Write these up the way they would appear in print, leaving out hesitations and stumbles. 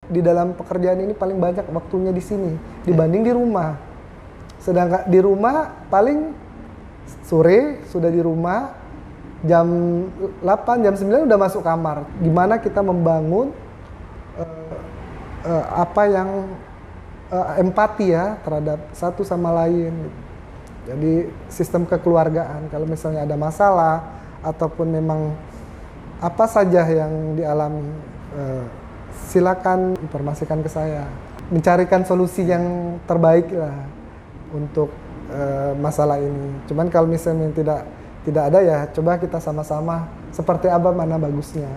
di dalam pekerjaan ini paling banyak waktunya di sini dibanding di rumah. Sedangkan di rumah paling sore sudah di rumah, jam 8, jam 9 udah masuk kamar. Gimana kita membangun empati ya terhadap satu sama lain. Jadi sistem kekeluargaan, kalau misalnya ada masalah ataupun memang apa saja yang dialami, silakan informasikan ke saya. Mencarikan solusi yang terbaik lah untuk masalah ini. Cuman kalau misalnya tidak ada ya coba kita sama-sama seperti apa mana bagusnya.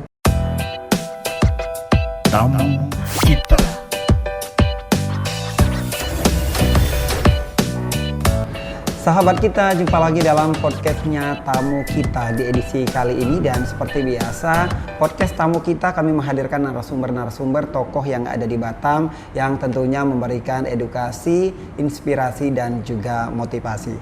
Tamu kita. Sahabat kita, jumpa lagi dalam podcastnya Tamu Kita di edisi kali ini. Dan seperti biasa, podcast Tamu Kita kami menghadirkan narasumber-narasumber tokoh yang ada di Batam yang tentunya memberikan edukasi, inspirasi, dan juga motivasi.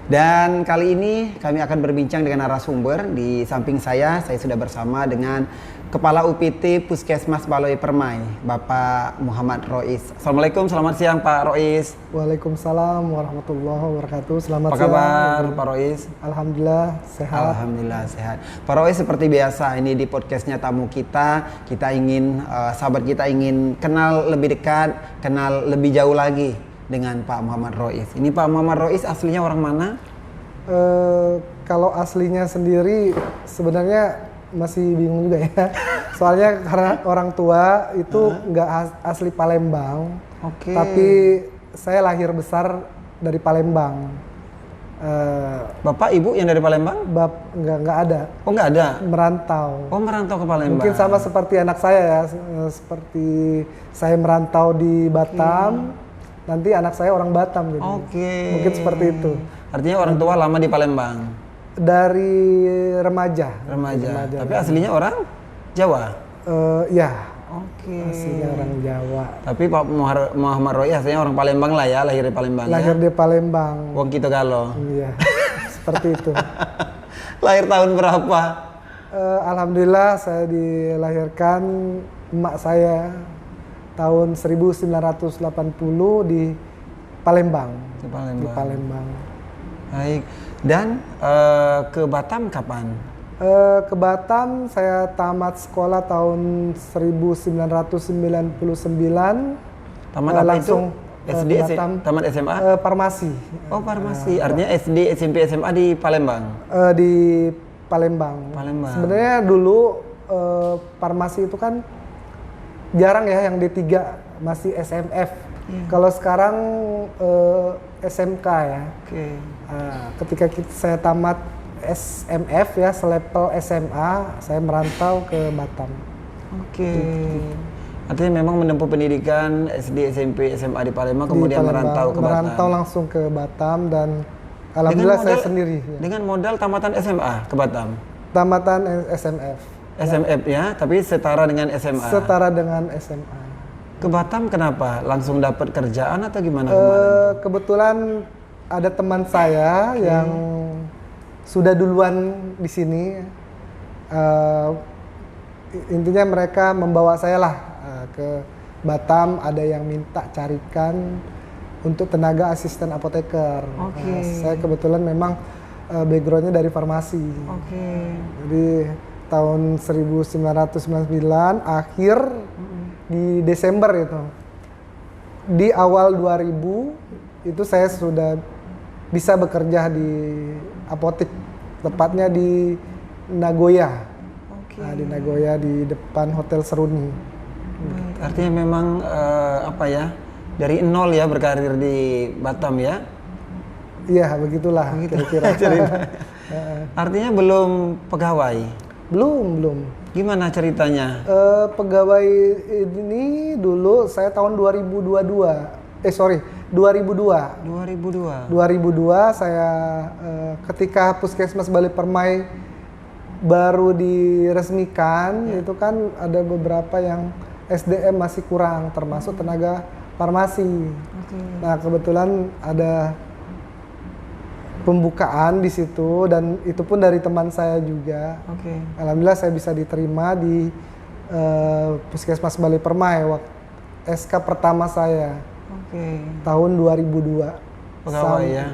Dan kali ini kami akan berbincang dengan narasumber. Di samping saya sudah bersama dengan Kepala UPT Puskesmas Baloi Permai, Bapak Muhammad Rois. Assalamualaikum, selamat siang Pak Rois. Waalaikumsalam warahmatullahi wabarakatuh. Selamat siang. Apa kabar Pak Rois? Alhamdulillah sehat. Alhamdulillah sehat. Pak Rois, seperti biasa ini di podcastnya Tamu Kita ingin sahabat kita ingin kenal lebih dekat, kenal lebih jauh lagi dengan Pak Muhammad Rois. Ini Pak Muhammad Rois aslinya orang mana? Kalau aslinya sendiri sebenarnya masih bingung juga ya. Soalnya karena orang tua itu nggak asli Palembang. Oke. Tapi saya lahir besar dari Palembang. Bapak ibu yang dari Palembang? Nggak ada. Oh, nggak ada? Merantau. Oh, merantau ke Palembang. Mungkin sama seperti anak saya ya. Seperti saya merantau di Batam. Nanti anak saya orang Batam jadi. Oke. Mungkin seperti itu. Artinya orang tua lama di Palembang? Dari remaja. Tapi aslinya orang Jawa? Ya. Oke. Aslinya orang Jawa. Tapi Pak Muhammad Rois aslinya orang Palembang lah ya, lahir di Palembang. Lahir di Palembang. Wong Kito Galo. Iya. Seperti itu. Lahir tahun berapa? Alhamdulillah saya dilahirkan emak saya tahun 1980 di Palembang. Di Palembang. Baik. Dan ke Batam kapan? Ke Batam saya tamat sekolah tahun 1999. Tamat apa langsung itu? SD, tamat SMA? Farmasi. Oh, farmasi. Artinya SD, SMP, SMA di Palembang? Di Palembang. Sebenarnya dulu farmasi itu kan jarang ya yang D3, masih SMF. Kalau sekarang SMK ya. Oke. Ketika saya tamat SMF ya, selevel SMA, saya merantau ke Batam. Oke. Artinya memang menempuh pendidikan SD, SMP, SMA di Palembang, kemudian merantau ke Batam. Merantau langsung ke Batam dan alhamdulillah saya sendiri. Ya. Dengan modal tamatan SMA ke Batam? Tamatan SMF. SMF ya, tapi setara dengan SMA? Setara dengan SMA. Ke Batam kenapa? Langsung dapat kerjaan atau gimana? Kebetulan ada teman saya yang sudah duluan di sini. Intinya mereka membawa saya lah ke Batam. Ada yang minta carikan untuk tenaga asisten apoteker. Saya kebetulan memang backgroundnya dari farmasi. Jadi tahun 1999 akhir di Desember itu, di awal 2000 itu saya sudah bisa bekerja di apotek, tepatnya di Nagoya. Nah, di Nagoya di depan Hotel Seruni. Artinya memang dari nol ya berkarir di Batam ya? Iya, begitulah kira-kira. Artinya belum pegawai? Belum. Gimana ceritanya? Pegawai ini dulu saya tahun 2002 saya ketika Puskesmas Baloi Permai baru diresmikan, itu kan ada beberapa yang SDM masih kurang, termasuk tenaga farmasi. Nah, kebetulan ada pembukaan di situ dan itu pun dari teman saya juga. Alhamdulillah saya bisa diterima di Puskesmas Baloi Permai SK pertama saya. Tahun 2002. Pegawai ya?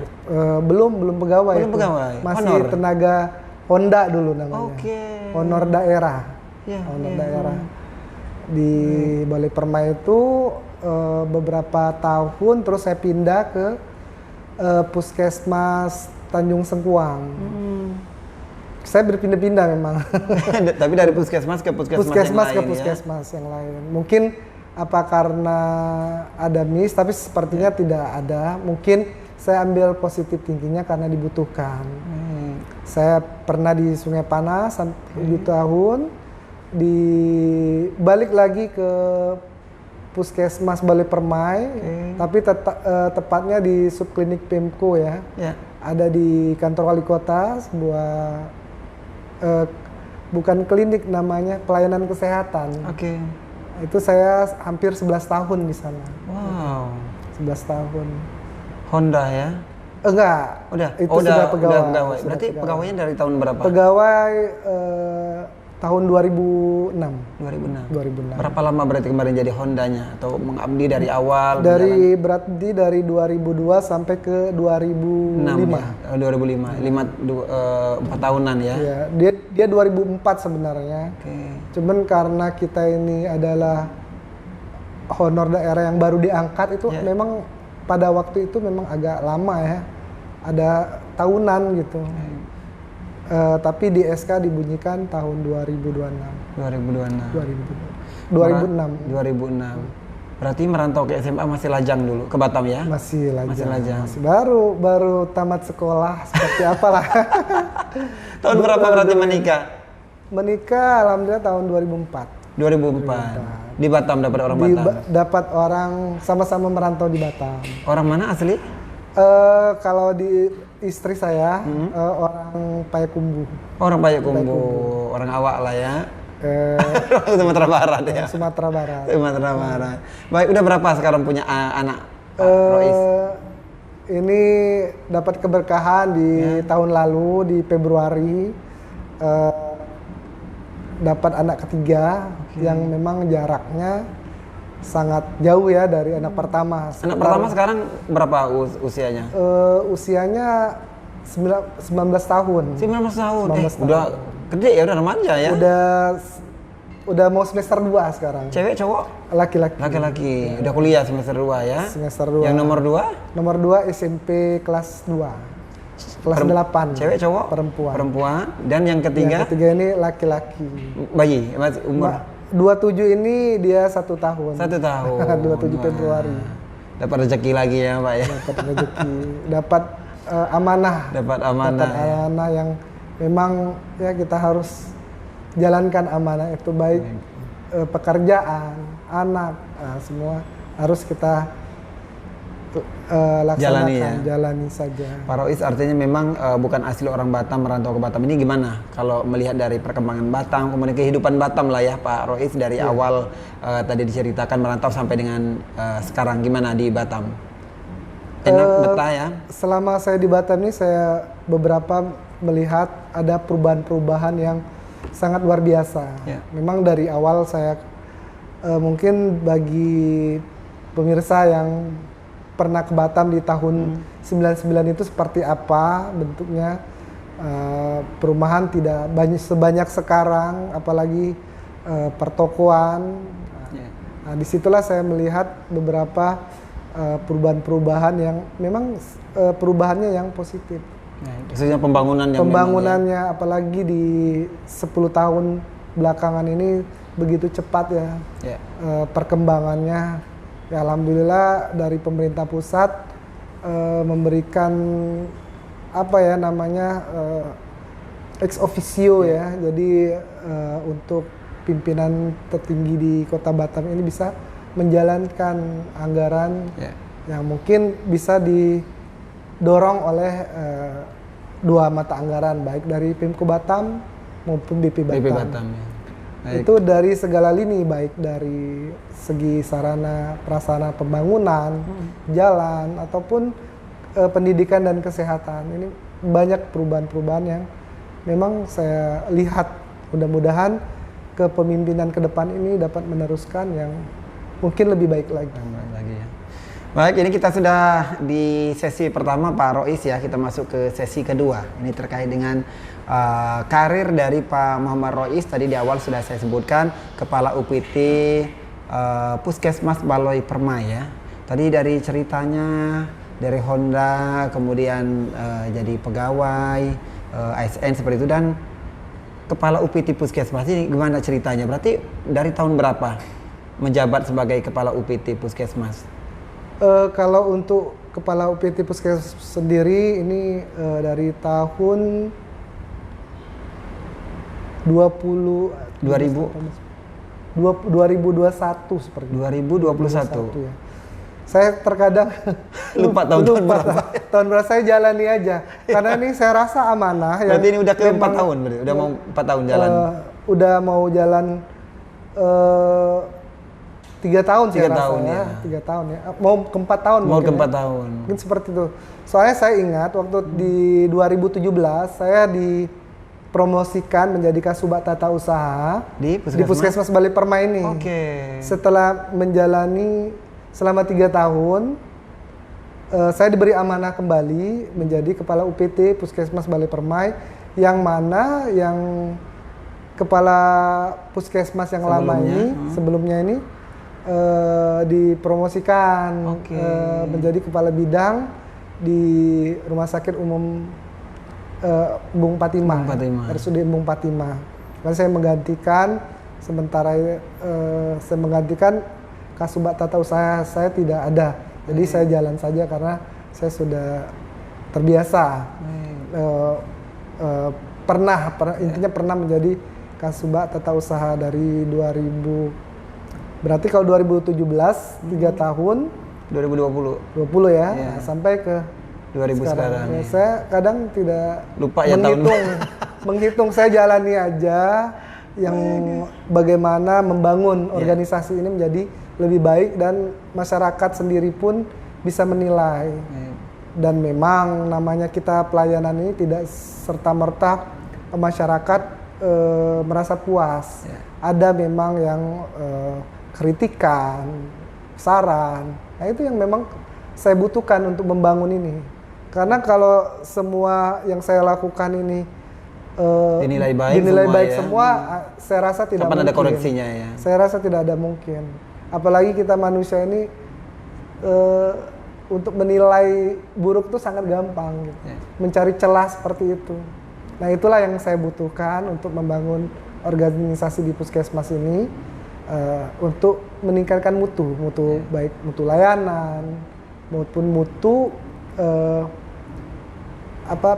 Belum pegawai. Belum pegawai. Masih Honor. tenaga Honda dulu namanya. Honor daerah. Honor daerah. Di Balai Permai itu beberapa tahun, terus saya pindah ke Puskesmas Tanjung Sengkuang. Saya berpindah-pindah memang. Tapi dari puskesmas ke puskesmas yang lain. Mungkin apa karena ada miss, tapi sepertinya tidak ada. Mungkin saya ambil positif tingginya karena dibutuhkan. Saya pernah di Sungai Panas 7 tahun, balik lagi ke Puskesmas Balai Permai, tapi tepatnya di subklinik Pemko ya. Ada di kantor wali kota, sebuah bukan klinik namanya, pelayanan kesehatan. Itu saya hampir 11 tahun di sana. 11 tahun. Honda ya? Enggak. Itu sudah pegawai. Berarti pegawainya dari tahun berapa? Pegawai tahun 2006. 2006. Berapa lama berarti kemarin jadi Hondanya atau mengabdi dari awal? Berarti dari 2002 sampai ke 2005. 4 tahunan ya? Iya, dia 2004 sebenarnya. Cuman karena kita ini adalah honor daerah yang baru diangkat itu memang pada waktu itu memang agak lama ya. Ada tahunan gitu. Tapi di SK dibunyikan tahun 2026. 2006. Berarti merantau ke SMA masih lajang dulu ke Batam ya? Masih lajang. Masih baru tamat sekolah seperti apalah. Tahun berapa berarti menikah? Menikah alhamdulillah tahun 2004. Di Batam dapat orang Batam? Dapat orang sama-sama merantau di Batam. Orang mana asli? Kalau di istri saya orang Payakumbuh. Orang Payakumbuh, orang awak lah ya. Sumatera Barat ya. Sumatera Barat. Baik, udah berapa sekarang punya anak? Rois? Ini dapat keberkahan di tahun lalu di Februari. Dapat anak ketiga yang memang jaraknya sangat jauh ya dari anak pertama. Anak pertama sekarang berapa usianya? Usianya 19 tahun. 19 tahun. Udah gede ya, udah remaja ya? Udah mau semester 2 sekarang. Cewek cowok? Laki-laki. Udah kuliah semester 2 ya? Semester 2. Yang nomor 2? Nomor 2 SMP kelas 2. Kelas 8. Cewek cowok? Perempuan. Dan yang ketiga? Yang ketiga ini laki-laki. Bayi, umur? 27 ini dia 1 tahun. 1 tahun. 27 Februari. Dapat rezeki lagi ya Pak ya? Dapat rezeki. Dapat amanah. Dapat amanah yang memang ya kita harus jalankan amanah itu, baik pekerjaan, anak, semua harus kita laksanakan, jalani saja. Pak Rois artinya memang bukan asli orang Batam, merantau ke Batam. Ini gimana kalau melihat dari perkembangan Batam, kemudian kehidupan Batam lah ya Pak Rois dari awal tadi diceritakan merantau sampai dengan sekarang, gimana di Batam? Enak betah ya? Selama saya di Batam ini saya beberapa melihat ada perubahan-perubahan yang sangat luar biasa. Memang dari awal saya mungkin bagi pemirsa yang pernah ke Batam di tahun 99 itu seperti apa bentuknya, perumahan tidak sebanyak sekarang, apalagi pertokoan. Nah, disitulah saya melihat beberapa perubahan-perubahan yang memang perubahannya yang positif. Khususnya pembangunannya, apalagi di 10 tahun belakangan ini begitu cepat ya, perkembangannya. Ya, alhamdulillah dari pemerintah pusat memberikan ex officio ya. Jadi untuk pimpinan tertinggi di Kota Batam ini bisa menjalankan anggaran yang mungkin bisa didorong oleh 2 mata anggaran, baik dari Pemko Batam maupun BP Batam. Itu dari segala lini, baik dari segi sarana prasarana pembangunan, jalan, ataupun pendidikan dan kesehatan. Ini banyak perubahan-perubahan yang memang saya lihat. Mudah-mudahan kepemimpinan ke depan ini dapat meneruskan yang mungkin lebih baik lagi. Ya. Baik, ini kita sudah di sesi pertama Pak Rois ya, kita masuk ke sesi kedua. Ini terkait dengan karir dari Pak Muhammad Rois. Tadi di awal sudah saya sebutkan, Kepala UPT Puskesmas Baloi Permai ya. Tadi dari ceritanya, dari Honda, kemudian jadi pegawai, ASN seperti itu, dan Kepala UPT Puskesmas ini gimana ceritanya? Berarti dari tahun berapa menjabat sebagai Kepala UPT Puskesmas? Kalau untuk Kepala UPT Puskesmas sendiri ini dari tahun 2021 seperti 2021 ya. Saya terkadang lupa tahun berapa. Tahun berapa saya jalani aja. Karena ini saya rasa amanah. Berarti ini udah ke 4 tahun berarti? Udah mau 4 tahun jalan? Udah mau jalan 3 tahun sih 3 tahun ya. 3 tahun ya. Mau ke 4 tahun Mau mungkin ke 4 ya. tahun. Mungkin seperti itu. Soalnya saya ingat waktu di 2017 saya dipromosikan menjadi Kasubag Tata Usaha di Puskesmas Baloi Permai ini. Setelah menjalani selama 3 tahun, saya diberi amanah kembali menjadi Kepala UPT Puskesmas Baloi Permai, yang mana yang Kepala Puskesmas yang lama ini, sebelumnya ini dipromosikan menjadi Kepala Bidang di Rumah Sakit Umum Bung Patimah, RSUD Bung Patimah. Dan saya menggantikan, sementara saya menggantikan Kasubag Tata Usaha saya tidak ada, jadi saya jalan saja karena saya sudah terbiasa. Intinya pernah menjadi Kasubag Tata Usaha dari 2000, berarti kalau 2017 3 tahun, 2020 ya, nah, sampai ke 2000 sekarang. Ya. Saya kadang tidak lupa ya menghitung, saya jalani aja yang bagaimana membangun organisasi ini menjadi lebih baik dan masyarakat sendiri pun bisa menilai. Dan memang namanya kita pelayanan ini tidak serta-merta masyarakat merasa puas. Ada memang yang kritikan, saran. Nah itu yang memang saya butuhkan untuk membangun ini. Karena kalau semua yang saya lakukan ini dinilai baik semua, saya rasa tidak mungkin. Kapan ada koreksinya ya? Saya rasa tidak ada mungkin. Apalagi kita manusia ini untuk menilai buruk itu sangat gampang, gitu. Mencari celah seperti itu. Nah itulah yang saya butuhkan untuk membangun organisasi di Puskesmas ini, untuk meningkatkan mutu baik mutu layanan maupun mutu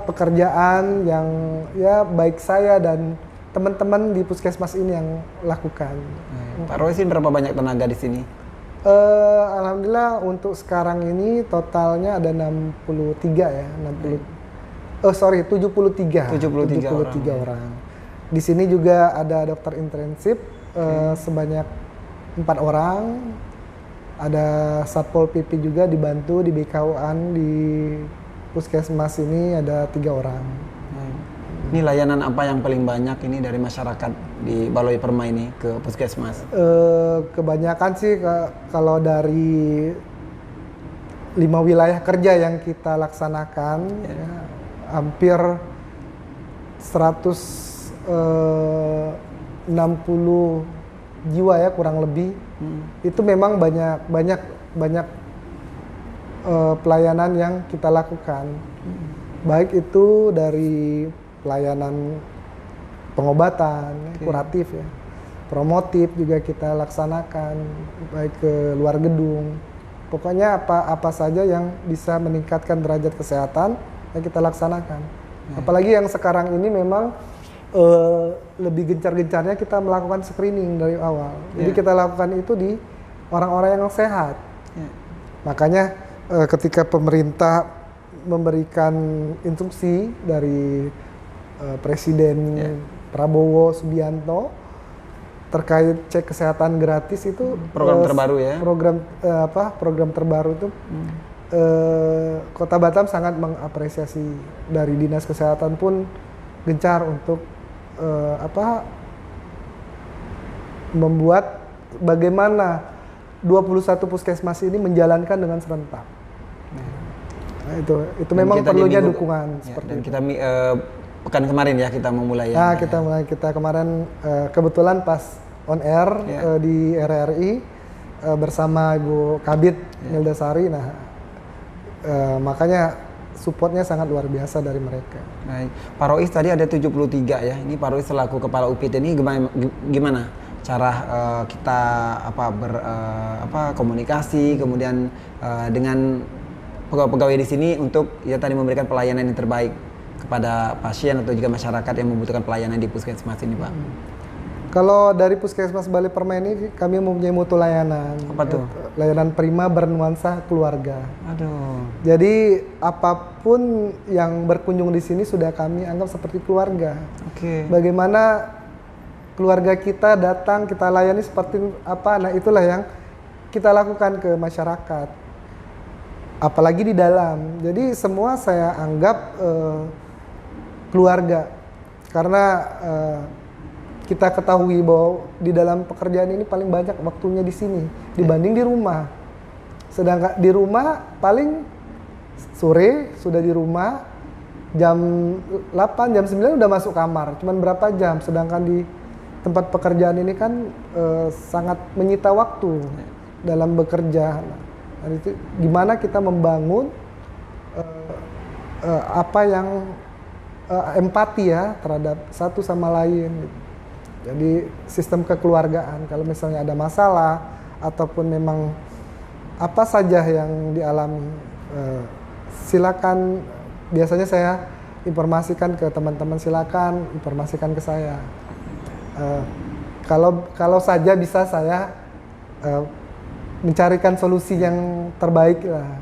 pekerjaan yang ya baik saya dan teman-teman di Puskesmas ini yang lakukan. Pak Rois berapa banyak tenaga di sini? Alhamdulillah untuk sekarang ini totalnya ada 63 ya, 73 orang. Di sini juga ada dokter intensif sebanyak 4 orang. Ada Satpol PP juga dibantu di BKU-an di Puskesmas ini ada 3 orang. Ini layanan apa yang paling banyak ini dari masyarakat di Baloi Permai ini ke Puskesmas? Kebanyakan sih kalau dari 5 wilayah kerja yang kita laksanakan, ya, hampir 160 jiwa ya kurang lebih. Itu memang banyak pelayanan yang kita lakukan. Baik itu dari pelayanan pengobatan, kuratif ya, promotif juga kita laksanakan, baik ke luar gedung. Pokoknya apa saja yang bisa meningkatkan derajat kesehatan yang kita laksanakan. Apalagi yang sekarang ini memang lebih gencar-gencarnya kita melakukan screening dari awal. Jadi kita lakukan itu di orang-orang yang sehat. Makanya ketika pemerintah memberikan instruksi dari Presiden Prabowo Subianto terkait cek kesehatan gratis itu program terbaru ya. Program terbaru itu Kota Batam sangat mengapresiasi. Dari Dinas Kesehatan pun gencar untuk membuat bagaimana 21 puskesmas ini menjalankan dengan serentak. Nah, itu memang perlunya dukungan seperti dan itu. kita pekan kemarin ya kita memulai ya. Nah, kita kemarin kebetulan pas on air di RRI bersama Ibu Kabid Milda Sari. Nah, makanya supportnya sangat luar biasa dari mereka. Baik. Pak Rois tadi ada 73 ya. Ini Pak Rois selaku kepala UPT ini gimana cara kita komunikasi kemudian dengan pegawai-pegawai di sini untuk ya tadi memberikan pelayanan yang terbaik kepada pasien atau juga masyarakat yang membutuhkan pelayanan di puskesmas ini, Pak. Kalau dari Puskesmas Balai Permai ini kami mempunyai mutu layanan. Apa tuh? Layanan prima bernuansa keluarga. Aduh. Jadi apapun yang berkunjung di sini sudah kami anggap seperti keluarga. Oke. Bagaimana keluarga kita datang kita layani seperti apa? Nah, itulah yang kita lakukan ke masyarakat. Apalagi di dalam. Jadi semua saya anggap keluarga. Karena kita ketahui bahwa di dalam pekerjaan ini paling banyak waktunya di sini dibanding di rumah. Sedangkan di rumah paling sore sudah di rumah, jam 8, jam 9 udah masuk kamar. Cuman berapa jam, sedangkan di tempat pekerjaan ini kan sangat menyita waktu dalam bekerja. Nah, itu gimana kita membangun empati ya terhadap satu sama lain. Jadi sistem kekeluargaan, kalau misalnya ada masalah ataupun memang apa saja yang dialami, silakan. Biasanya saya informasikan ke teman-teman, silakan informasikan ke saya. Kalau saja bisa saya mencarikan solusi yang terbaik lah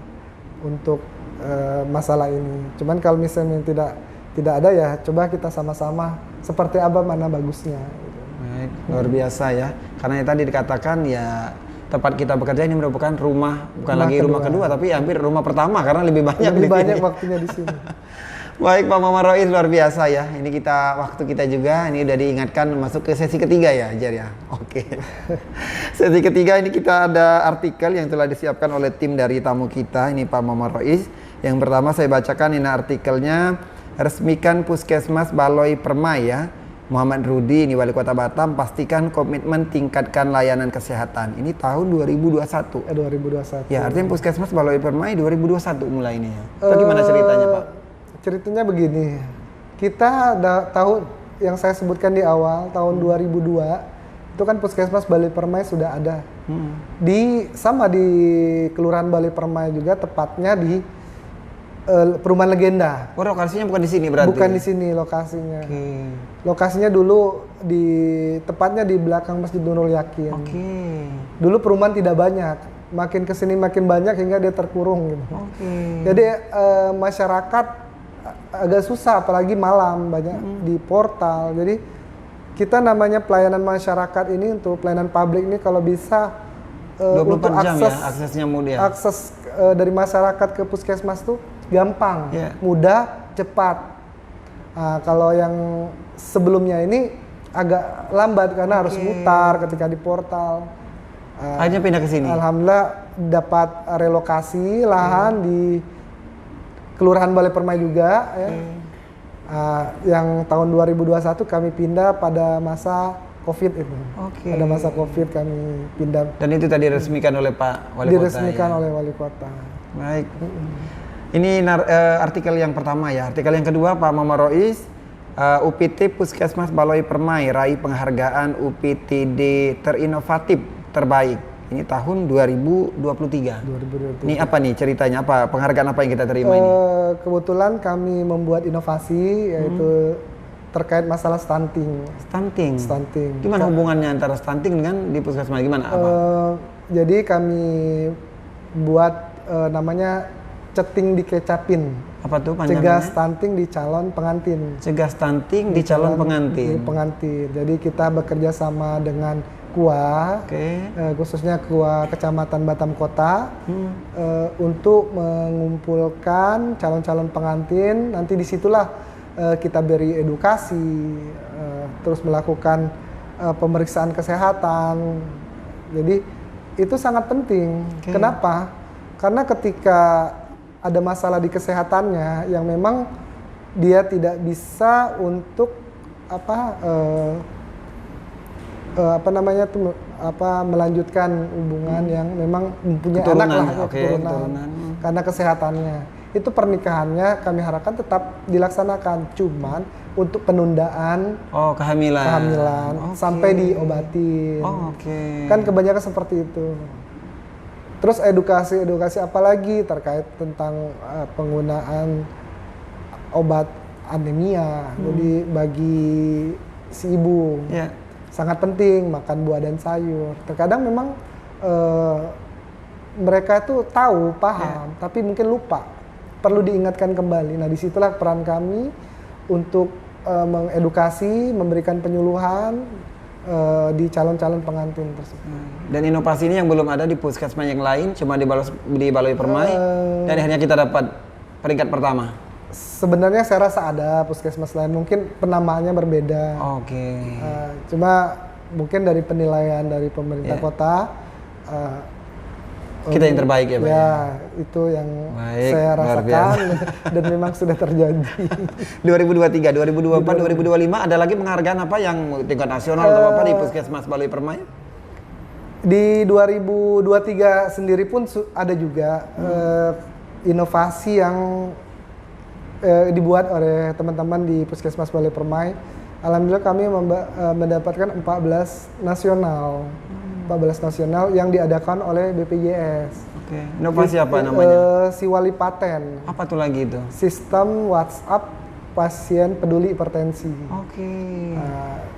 untuk masalah ini. Cuman kalau misalnya tidak ada ya coba kita sama-sama seperti apa mana bagusnya. Baik, luar biasa ya. Karena yang tadi dikatakan ya tempat kita bekerja ini merupakan rumah, bukan lagi rumah kedua tapi hampir rumah pertama karena lebih banyak waktunya di sini. Baik Pak Muhammad Rois, luar biasa ya. Ini waktu kita juga ini udah diingatkan masuk ke sesi ketiga ya, Jar ya. Oke. Sesi ketiga ini kita ada artikel yang telah disiapkan oleh tim dari tamu kita ini Pak Muhammad Rois. Yang pertama saya bacakan ini artikelnya, resmikan Puskesmas Balai Permai ya. Muhammad Rudi ini Wali Kota Batam pastikan komitmen tingkatkan layanan kesehatan. Ini tahun 2021. 2021. Ya, artinya Puskesmas Balai Permai 2021 mulai ini ya. Itu gimana ceritanya, Pak? Ceritanya begini. Kita tahun yang saya sebutkan di awal tahun 2002 itu kan Puskesmas Balai Permai sudah ada. Di Kelurahan Balai Permai juga, tepatnya di Perumahan Legenda. Oh, lokasinya bukan di sini berarti? Bukan di sini lokasinya. Lokasinya dulu tepatnya di belakang Masjid Nurul Yakin. Dulu perumahan tidak banyak, makin kesini makin banyak hingga dia terkurung gitu. Jadi masyarakat agak susah, apalagi malam banyak di portal. Jadi kita namanya pelayanan masyarakat ini untuk pelayanan publik ini kalau bisa 24 untuk jam ya aksesnya mudah. Akses dari masyarakat ke puskesmas tuh gampang, mudah, cepat. Nah, kalau yang sebelumnya ini agak lambat karena harus mutar ketika di portal. Akhirnya pindah ke sini. Alhamdulillah dapat relokasi lahan di Kelurahan Balai Permai juga ya. Yang tahun 2021 kami pindah pada masa COVID itu. Pada masa COVID kami pindah. Dan itu tadi diresmikan oleh Pak Wali Kota. Diresmikan oleh Wali Kota. Baik. Ini artikel yang pertama ya. Artikel yang kedua Pak Muhammad Rois, UPT Puskesmas Balai Permai raih penghargaan UPTD terinovatif terbaik. Ini tahun 2023. Ini apa nih ceritanya? Apa penghargaan apa yang kita terima ini? Kebetulan kami membuat inovasi yaitu terkait masalah stunting. Stunting. Gimana hubungannya antara stunting dengan di puskesmas? Gimana? Jadi kami buat namanya ceting dikecapin. Apa tuh panjangnya? Cegah stunting di calon pengantin. Cegah stunting di calon pengantin. Jadi kita bekerja sama dengan KUA, khususnya KUA Kecamatan Batam Kota, untuk mengumpulkan calon-calon pengantin. Nanti disitulah kita beri edukasi, terus melakukan pemeriksaan kesehatan. Jadi itu sangat penting. Okay. Kenapa? Karena ketika ada masalah di kesehatannya yang memang dia tidak bisa untuk melanjutkan hubungan yang memang mempunyai anak lah, keturunan. Karena kesehatannya. Itu pernikahannya kami harapkan tetap dilaksanakan, cuman untuk penundaan kehamilan sampai diobatin. Kan kebanyakan seperti itu. Terus edukasi apalagi terkait tentang penggunaan obat anemia. Jadi bagi si ibu sangat penting makan buah dan sayur. Terkadang memang mereka itu tahu, paham, tapi mungkin lupa. Perlu diingatkan kembali. Nah, disitulah peran kami untuk mengedukasi, memberikan penyuluhan di calon-calon pengantin tersebut. Dan inovasi ini yang belum ada di puskesmas yang lain, cuma di Balai Permai, dan akhirnya kita dapat peringkat pertama. Sebenarnya saya rasa ada puskesmas lain, mungkin penamaannya berbeda. Cuma mungkin dari penilaian dari pemerintah kota, kita yang terbaik ya Pak? Ya, itu yang saya rasakan dan memang sudah terjadi. 2023, 2024, 2025 ada lagi penghargaan apa yang tingkat nasional atau apa di Puskesmas Balai Permai? Di 2023 sendiri pun ada juga inovasi yang dibuat oleh teman-teman di Puskesmas Balai Permai. Alhamdulillah kami mendapatkan 14 nasional. 14 nasional yang diadakan oleh BPJS. Inovasi apa namanya? Siwali Paten. Apa tuh lagi itu? Sistem WhatsApp pasien peduli hipertensi.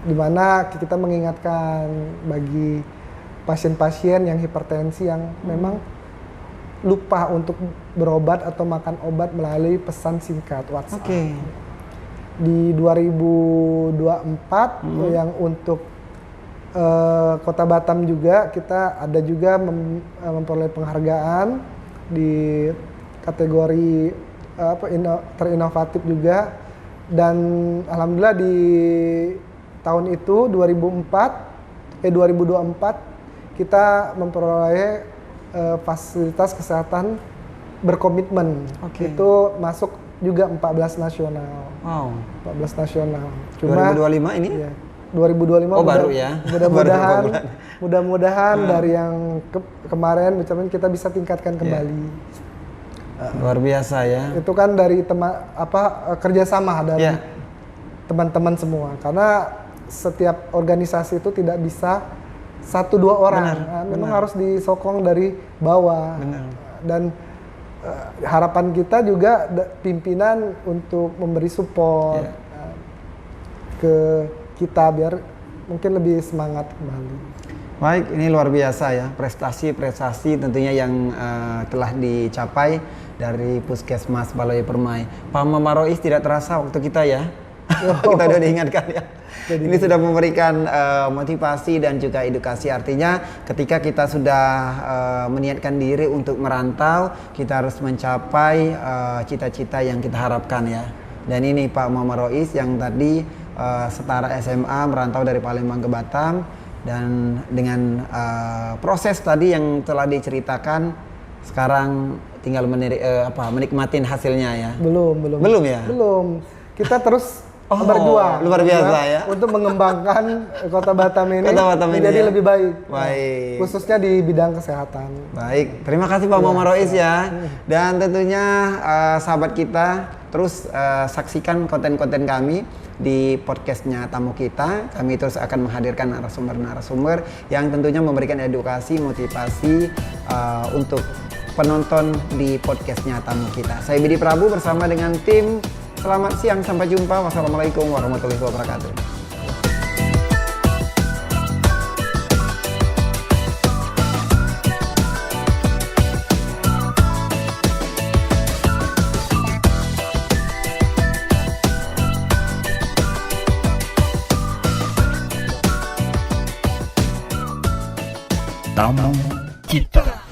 Di mana kita mengingatkan bagi pasien-pasien yang hipertensi yang memang lupa untuk berobat atau makan obat melalui pesan singkat WhatsApp. Di 2024 yang untuk Kota Batam juga kita ada juga memperoleh penghargaan di kategori terinovatif juga, dan alhamdulillah di tahun itu 2024 kita memperoleh fasilitas kesehatan berkomitmen. Itu masuk juga 14 nasional. 14 nasional. Cuma 2025 ini? Iya. 2025 baru ya. Mudah-mudahan dari yang kemarin misalnya kita bisa tingkatkan kembali. Luar biasa ya. Itu kan dari kerjasama dari teman-teman semua. Karena setiap organisasi itu tidak bisa 1-2 orang. Memang harus disokong dari bawah. Dan harapan kita juga pimpinan untuk memberi support ke kita biar mungkin lebih semangat kembali. Baik, ini luar biasa ya, prestasi-prestasi tentunya yang telah dicapai dari Puskesmas Balai Permai. Pak Mama Rois, tidak terasa waktu kita ya. Kita udah diingatkan ya. Ini sudah memberikan motivasi dan juga edukasi. Artinya ketika kita sudah meniatkan diri untuk merantau, kita harus mencapai cita-cita yang kita harapkan ya. Dan ini Pak Mama Rois yang tadi setara SMA merantau dari Palembang ke Batam, dan dengan proses tadi yang telah diceritakan, sekarang tinggal menikmatin hasilnya ya. Belum ya? Belum. Kita terus berjuang. Luar biasa ya. Untuk mengembangkan Kota Batam ini menjadi lebih baik. Khususnya di bidang kesehatan. Baik, terima kasih Pak Mama Rois ya. Dan tentunya sahabat kita terus saksikan konten-konten kami di podcastnya Tamu Kita. Kami terus akan menghadirkan narasumber-narasumber yang tentunya memberikan edukasi, motivasi untuk penonton di podcastnya Tamu Kita. Saya Bidi Prabu bersama dengan tim. Selamat siang, sampai jumpa. Wassalamualaikum warahmatullahi wabarakatuh. Tamu Kita.